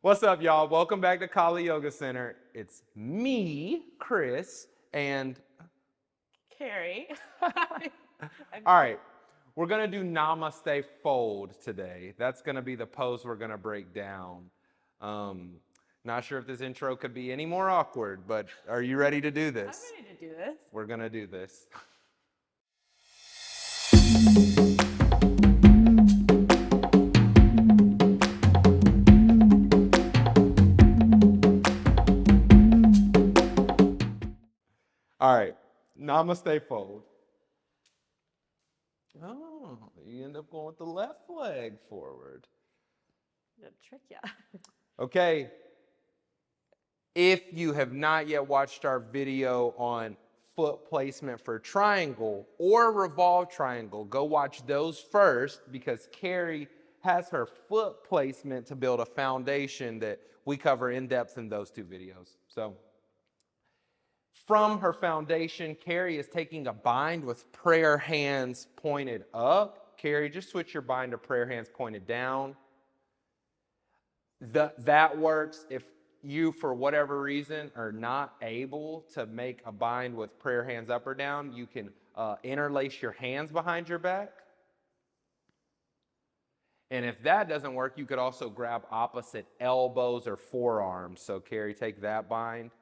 What's up, y'all? Welcome back to Khali Yoga Center. It's me, Chris, and Carrie. all right, we're gonna do Namaste Fold today. That's gonna be the pose we're gonna break down. Not sure if this intro could be any more awkward, but are you ready to do this? I'm ready to do this. We're gonna do this. All right, Namaste Fold. Oh, you end up going with the left leg forward. The trick, yeah. Okay, if you have not yet watched our video on foot placement for triangle or revolve triangle, go watch those first because Carrie has her foot placement to build a foundation that we cover in depth in those two videos. So from her foundation, Carrie is taking a bind with prayer hands pointed up. Carrie, just switch your bind to prayer hands pointed down. That works if you, for whatever reason, are not able to make a bind with prayer hands up or down. You can interlace your hands behind your back. And if that doesn't work, you could also grab opposite elbows or forearms. So Carrie, take that bind.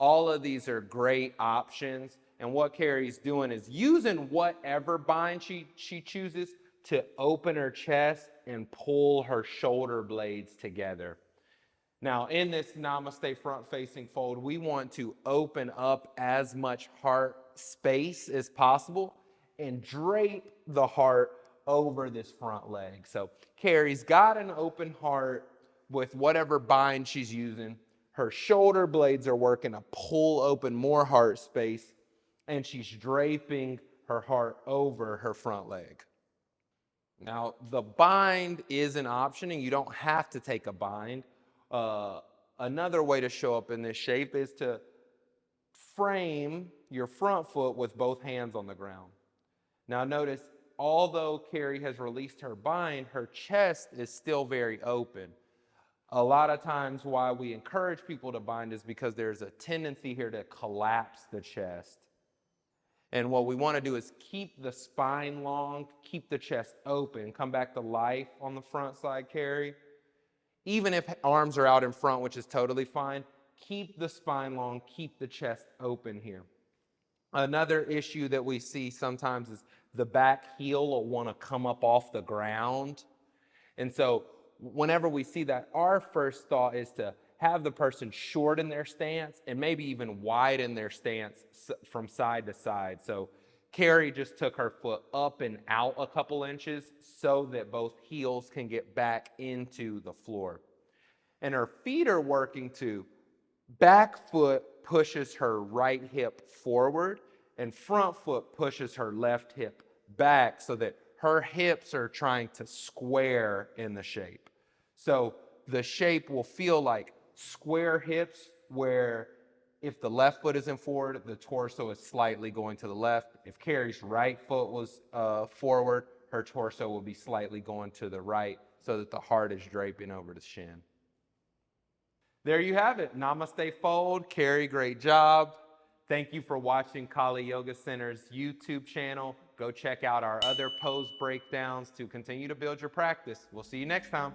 All of these are great options. And what Carrie's doing is using whatever bind she chooses to open her chest and pull her shoulder blades together. Now, in this Namaste front-facing fold, we want to open up as much heart space as possible and drape the heart over this front leg. So Carrie's got an open heart with whatever bind she's using. Her shoulder blades are working to pull open more heart space, and she's draping her heart over her front leg. Now, the bind is an option, and you don't have to take a bind. Another way to show up in this shape is to frame your front foot with both hands on the ground. Now, notice, although Carrie has released her bind, her chest is still very open. A lot of times why we encourage people to bind is because there's a tendency here to collapse the chest. And what we want to do is keep the spine long, keep the chest open, come back to life on the front side, Carrie. Even if arms are out in front, which is totally fine, keep the spine long, keep the chest open here. Another issue that we see sometimes is the back heel will want to come up off the ground. And so whenever we see that, our first thought is to have the person shorten their stance and maybe even widen their stance from side to side. So Carrie just took her foot up and out a couple inches so that both heels can get back into the floor. And her feet are working too. Back foot pushes her right hip forward and front foot pushes her left hip back so that her hips are trying to square in the shape. So the shape will feel like square hips where if the left foot isn't forward, the torso is slightly going to the left. If Carrie's right foot was forward, her torso will be slightly going to the right so that the heart is draping over the shin. There you have it. Namaste Fold. Carrie, great job. Thank you for watching Khali Yoga Center's YouTube channel. Go check out our other pose breakdowns to continue to build your practice. We'll see you next time.